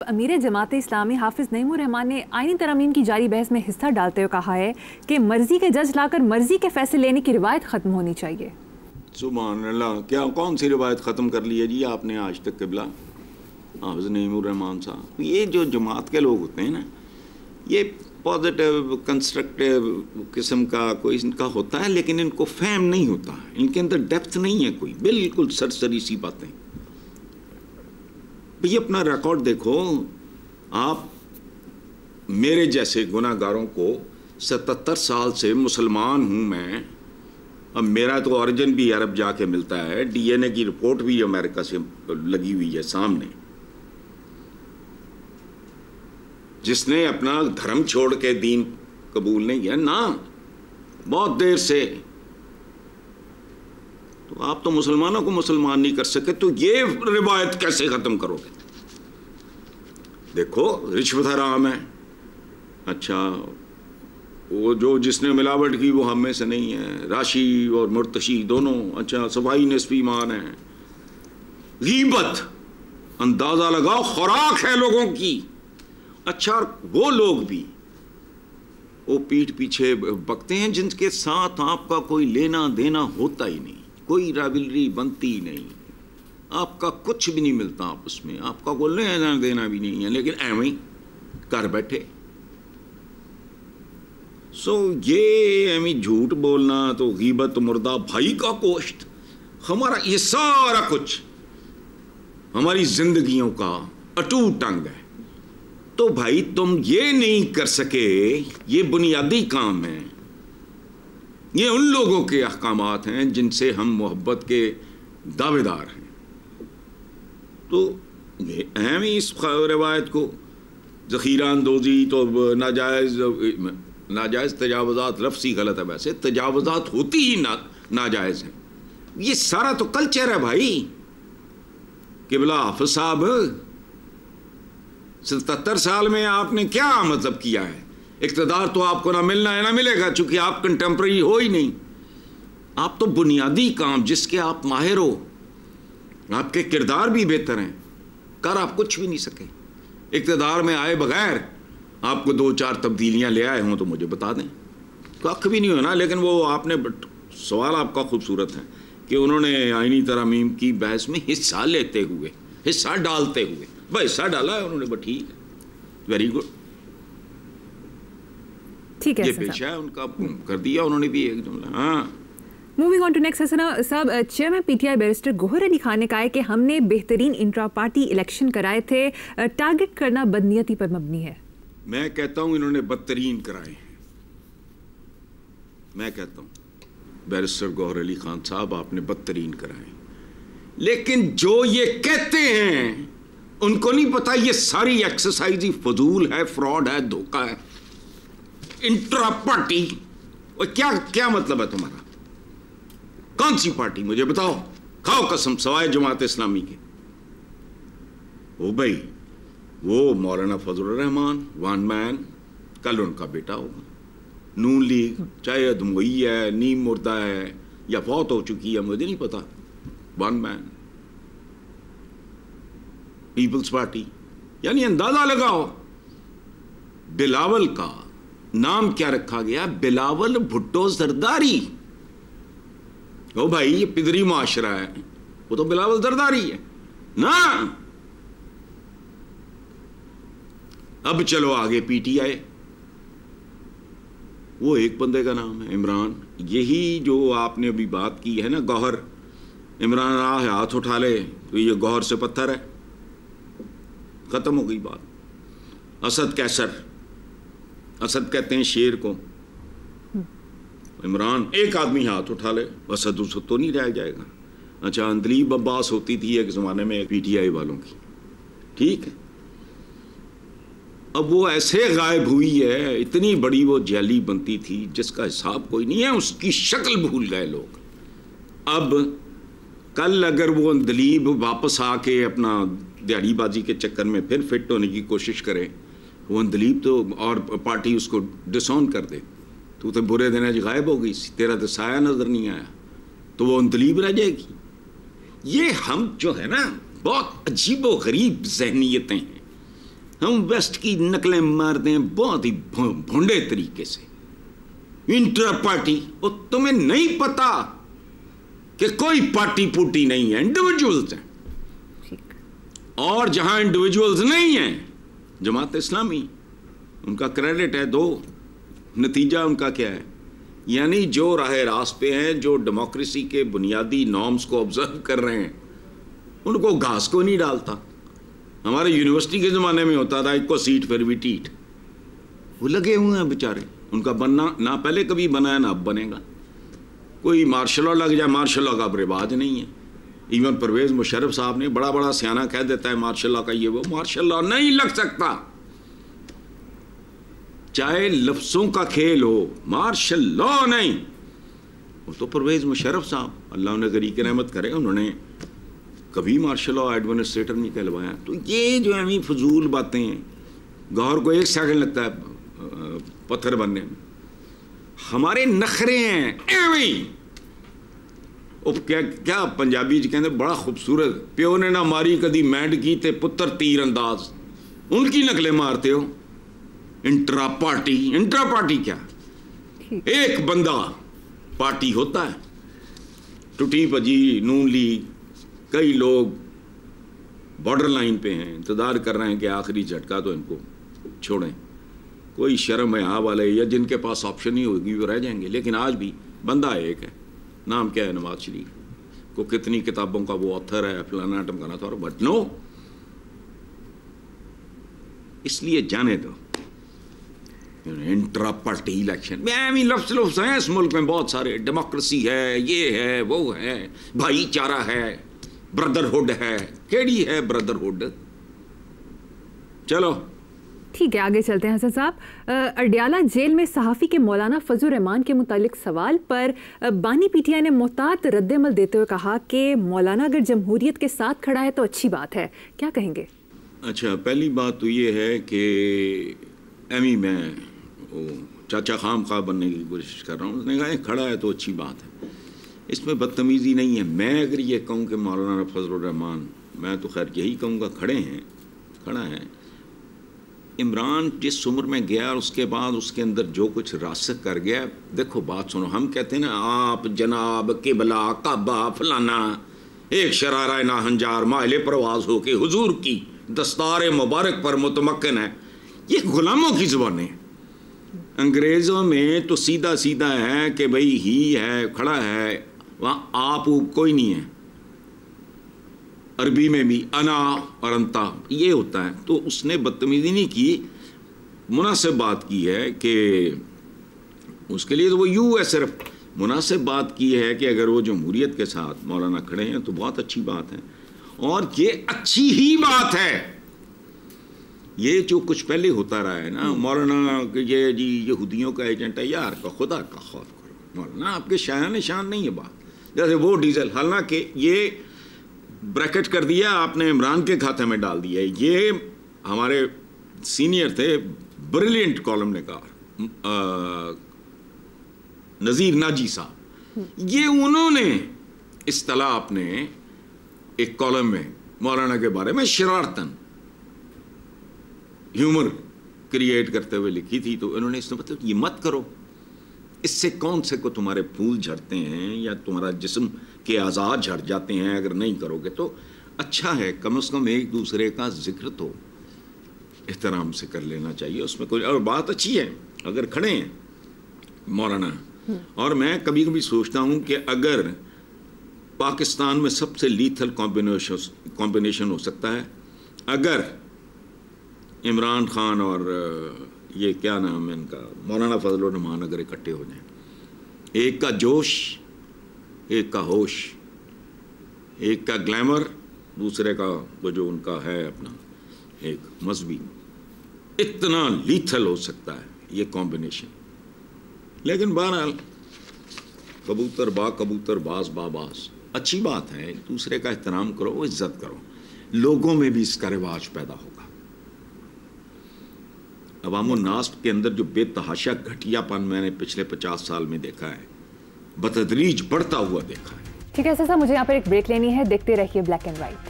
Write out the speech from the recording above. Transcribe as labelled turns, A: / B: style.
A: امیر جماعت اسلامی حافظ نعیم الرحمان نے آئینی ترامیم کی جاری بحث میں حصہ ڈالتے ہوئے کہا ہے کہ مرضی کے جج لا کر مرضی کے فیصلے لینے کی روایت ختم ہونی چاہیے۔
B: سبحان اللہ، کیا کون سی روایت ختم کر لی ہے جی آپ نے آج تک؟ قبلہ حافظ نعیم الرحمان صاحب، یہ جو جماعت کے لوگ ہوتے ہیں نا، یہ پازیٹیو کنسٹرکٹیو قسم کا کوئی ان کا ہوتا ہے، لیکن ان کو فہم نہیں ہوتا، ان کے اندر ڈیپتھ نہیں ہے کوئی، بالکل سرسری سی باتیں۔ یہ اپنا ریکارڈ دیکھو، آپ میرے جیسے گناہ گاروں کو 77 سال سے مسلمان ہوں میں، اب میرا تو اوریجن بھی عرب جا کے ملتا ہے، ڈی این اے کی رپورٹ بھی امریکہ سے لگی ہوئی ہے سامنے۔ جس نے اپنا دھرم چھوڑ کے دین قبول نہیں کیا نا، بہت دیر سے، تو آپ تو مسلمانوں کو مسلمان نہیں کر سکے، تو یہ روایت کیسے ختم کرو گے؟ دیکھو رشوت حرام ہے، اچھا وہ جو جس نے ملاوٹ کی وہ ہم میں سے نہیں ہے، راشی اور مرتشی دونوں، اچھا صفائی نصف ایمان ہے۔ غیبت، اندازہ لگاؤ، خوراک ہے لوگوں کی۔ اچھا وہ لوگ بھی وہ پیٹھ پیچھے بکتے ہیں جن کے ساتھ آپ کا کوئی لینا دینا ہوتا ہی نہیں، کوئی رائولری بنتی ہی نہیں، آپ کا کچھ بھی نہیں ملتا آپس میں، آپ کا کوئی لینا دینا بھی نہیں ہے، لیکن ایویں گھر بیٹھے۔ یہ ایویں جھوٹ بولنا، تو غیبت مردہ بھائی کا گوشت، ہمارا یہ سارا کچھ ہماری زندگیوں کا اٹوٹ انگ ہے۔ تو بھائی تم یہ نہیں کر سکے، یہ بنیادی کام ہے، یہ ان لوگوں کے احکامات ہیں جن سے ہم محبت کے دعوے دار ہیں۔ تو یہ اہم ہی اس روایت کو ذخیرہ اندوزی، تو ناجائز تجاوزات، لفظی غلط ہے ویسے، تجاوزات ہوتی ہی ناجائز ہیں، یہ سارا تو کلچر ہے بھائی۔ قبلہ حافظ صاحب 77 سال میں آپ نے کیا مطلب کیا ہے؟ اقتدار تو آپ کو نہ ملنا ہے نہ ملے گا، چونکہ آپ کنٹمپرری ہو ہی نہیں۔ آپ تو بنیادی کام جس کے آپ ماہر ہو، آپ کے کردار بھی بہتر ہیں، کر آپ کچھ بھی نہیں سکے۔ اقتدار میں آئے بغیر آپ کو 2-4 تبدیلیاں لے آئے ہوں تو مجھے بتا دیں، کچھ بھی نہیں ہونا۔ لیکن وہ آپ نے سوال آپ کا خوبصورت ہے کہ انہوں نے آئینی ترامیم کی بحث میں حصہ لیتے ہوئے، حصہ ڈالتے ہوئے، بھائی حصہ ڈالا ہے انہوں نے، بس ٹھیک ہے، ویری گڈ،
A: ٹھیک ہے،
B: یہ پیشہ ہے ان کا، کر دیا انہوں نے بھی ایک جملہ۔ ہاں،
A: موونگ آن ٹو نیکسٹ حسنا صاحب، chairman P T I barrister Gohar Ali Khan نے کہا ہے کہ ہم نے بہترین انٹرا پارٹی الیکشن کرائے تھے، ٹارگٹ کرنا بدنیتی پر مبنی ہے۔
B: میں کہتا ہوں انہوں نے بدترین کرائے ہیں، میں کہتا ہوں بیرسٹر گوہر علی خان صاحب آپ نے بدترین کرائے، لیکن جو یہ کہتے ہیں ان کو نہیں پتا یہ ساری ایکسرسائز ہی فضول ہے، فراڈ ہے، دھوکہ ہے۔ انٹرا پارٹی کیا مطلب ہے تمہارا؟ کون سی پارٹی مجھے بتاؤ، کھاؤ قسم سوائے جماعت اسلامی کے۔ وہ بھائی وہ مولانا فضل الرحمان ون مین، کل ان کا بیٹا ہوگا۔ نون لیگ چاہے ادموئی ہے، نیم مردہ ہے یا فوت ہو چکی ہے، مجھے نہیں پتا، ون مین۔ پیپلز پارٹی، یعنی اندازہ لگاؤ بلاول کا نام کیا رکھا گیا، بلاول بھٹو زرداری۔ او بھائی یہ پدری معاشرہ ہے، وہ تو بلاول زرداری ہے نا۔ اب چلو آگے پی ٹی آئی، وہ ایک بندے کا نام ہے عمران، یہی جو آپ نے ابھی بات کی ہے نا، گوہر، عمران آہ ہاتھ اٹھا لے تو یہ گوہر سے پتھر ہے، ختم ہو گئی بات۔ اسد کیسر، اسد کہتے ہیں شیر کو، عمران ایک آدمی ہاتھ اٹھا لے، اسد تو نہیں رہ جائے گا۔ اچھا اندلیب عباس ہوتی تھی ایک زمانے میں پی ٹی آئی والوں کی، ٹھیک ہے، اب وہ ایسے غائب ہوئی ہے، اتنی بڑی وہ جیلی بنتی تھی جس کا حساب کوئی نہیں ہے، اس کی شکل بھول گئے لوگ۔ اب کل اگر وہ اندلیب واپس آ کے اپنا دیہڑی بازی کے چکر میں پھر فٹ ہونے کی کوشش کرے، وہ اندلیب تو اور پارٹی اس کو ڈس آن کر دے، تو برے دن آج غائب ہو گئی، تیرا تو سایہ نظر نہیں آیا، تو وہ اندلیب رہ جائے گی۔ یہ ہم جو ہے نا بہت عجیب و غریب ذہنیتیں ہیں، ہم ویسٹ کی نقلیں مارتے ہیں بہت ہی بھونڈے طریقے سے. انٹر پارٹی، اور تمہیں نہیں پتا کہ کوئی پارٹی پوٹی نہیں ہے، انڈیویجولز ہیں. اور جہاں انڈیویجولز نہیں ہیں، جماعت اسلامی ان کا کریڈٹ ہے. دو نتیجہ ان کا کیا ہے؟ یعنی جو راہ راست پہ ہیں، جو ڈیموکریسی کے بنیادی نارمز کو آبزرو کر رہے ہیں، ان کو گھاس کو نہیں ڈالتا. ہمارے یونیورسٹی کے زمانے میں ہوتا تھا ایک کو سیٹ پھر بھی ٹیٹ. وہ لگے ہوئے ہیں بیچارے، ان کا بننا نہ پہلے کبھی بنا ہے نہ اب بنے گا. کوئی مارشل لا لگ جائے، مارشل لا کا اب رواج نہیں ہے. ایون پرویز مشرف صاحب نے بڑا سیانہ کہہ دیتا ہے مارشل لا کا یہ وہ. مارشل لا نہیں لگ سکتا، چاہے لفظوں کا کھیل ہو، مارشل لا نہیں. وہ تو پرویز مشرف صاحب اللہ انہیں غریق رحمت کرے، انہوں نے کبھی مارشل لا ایڈمنسٹریٹر نہیں کہلوایا. تو یہ جو ہے فضول باتیں ہیں، گور کو 1 سیکنڈ لگتا ہے پتھر بننے میں. ہمارے نخرے ہیں ایویں. کیا پنجابی جی کہتے بڑا خوبصورت، پیو نے نہ ماری کدی مینڈ کی تے پتر تیر انداز. ان کی نقلیں مارتے ہو. انٹرا پارٹی کیا؟ ایک بندہ پارٹی ہوتا ہے. ٹوٹی پجی نون لیگ، کئی لوگ بارڈر لائن پہ ہیں، انتظار کر رہے ہیں کہ آخری جھٹکا تو ان کو چھوڑیں. کوئی شرم حیا والے یا جن کے پاس آپشن ہی ہوگی وہ رہ جائیں گے. لیکن آج بھی بندہ ایک ہے، نام کیا ہے؟ نواز شریف. کو کتنی کتابوں کا وہ آتھر ہے، فلانا ٹمکانا تھا. بٹ نو، اس لیے جانے دو. انٹرا پارٹی الیکشن لفظ ہیں اس ملک میں بہت سارے. ڈیموکریسی ہے، یہ ہے، وہ ہے، بھائی چارہ ہے، بردرہڈ ہے. کیڑی ہے بردرہڈ؟ چلو
A: ٹھیک ہے، آگے چلتے ہیں. حسن صاحب، اڈیالہ جیل میں صحافی کے مولانا فضل الرحمان کے متعلق سوال پر بانی پی ٹی آئی نے محتاط رد عمل دیتے ہوئے کہا کہ مولانا اگر جمہوریت کے ساتھ کھڑا ہے تو اچھی بات ہے. کیا کہیں گے؟
B: اچھا، پہلی بات تو یہ ہے کہ ایمی میں چاچا خام خواہ بننے کی کوشش کر رہا ہوں. اس نے کہا کھڑا ہے تو اچھی بات ہے، اس میں بدتمیزی نہیں ہے. میں اگر یہ کہوں کہ مولانا فضل الرحمان، میں تو خیر یہی کہوں گا کھڑا ہے. عمران جس عمر میں گیا اور اس کے بعد اس کے اندر جو کچھ راسخ کر گیا. دیکھو بات سنو، ہم کہتے ہیں نا آپ جناب قبلہ کعبہ فلانا، ایک شرارہ ناہنجار مائل پرواز ہو کے حضور کی دستار مبارک پر متمکن ہے. یہ غلاموں کی زبانیں. انگریزوں میں تو سیدھا ہے کہ بھئی ہی ہے، کھڑا ہے، وہاں آپ کوئی نہیں ہے. عربی میں بھی انا اور انتا یہ ہوتا ہے. تو اس نے بدتمیزی نہیں کی، مناسب بات کی ہے کہ اس کے لیے تو وہ یوں ہے، صرف مناسب بات کی ہے کہ اگر وہ جمہوریت کے ساتھ مولانا کھڑے ہیں تو بہت اچھی بات ہے. اور یہ اچھی ہی بات ہے. یہ جو کچھ پہلے ہوتا رہا ہے نا، مولانا یہ جی یہودیوں کا ایجنٹ ہے، یار کا خدا کا خوف کرو. مولانا آپ کے شایان نشان نہیں ہے بات. جیسے وہ ڈیزل، حالانکہ یہ بریکٹ کر دیا آپ نے، عمران کے کھاتے میں ڈال دیا. یہ ہمارے سینئر تھے، بریلینٹ کالم نگار نذیر ناجی صاحب، یہ انہوں نے اصطلاح اپنے ایک کالم میں مولانا کے بارے میں شرارتن ہیومر کریٹ کرتے ہوئے لکھی تھی. تو انہوں نے اس نے مطلب یہ مت کرو، اس سے کون سے کو تمہارے پھول جھڑتے ہیں یا تمہارا جسم کے اعضاء جھڑ جاتے ہیں اگر نہیں کرو گے. تو اچھا ہے کم از کم ایک دوسرے کا ذکر تو احترام سے کر لینا چاہیے. اس میں کوئی اور بات اچھی ہے اگر کھڑے ہیں مولانا. اور میں کبھی کبھی سوچتا ہوں کہ اگر پاکستان میں سب سے لیتھل کمبینیشن ہو سکتا ہے اگر عمران خان اور یہ کیا نام ہے ان کا، مولانا فضل الرحمان اگر اکٹھے ہو جائیں. ایک کا جوش، ایک کا ہوش، ایک کا گلیمر، دوسرے کا وہ جو ان کا ہے اپنا ایک مذہبی. اتنا لیتھل ہو سکتا ہے یہ کمبینیشن. لیکن بہرحال کبوتر با کبوتر باز با باز، اچھی بات ہے. ایک دوسرے کا احترام کرو، عزت کرو. لوگوں میں بھی اس کا رواج پیدا ہوگا. عوام الناس کے اندر جو بے تحاشا گھٹیا پن میں نے پچھلے 50 سال میں دیکھا ہے، بتدریج بڑھتا ہوا دیکھا ہے.
A: ٹھیک ہے سر، مجھے یہاں پر ایک بریک لینی ہے. دیکھتے رہیے بلیک اینڈ وائٹ.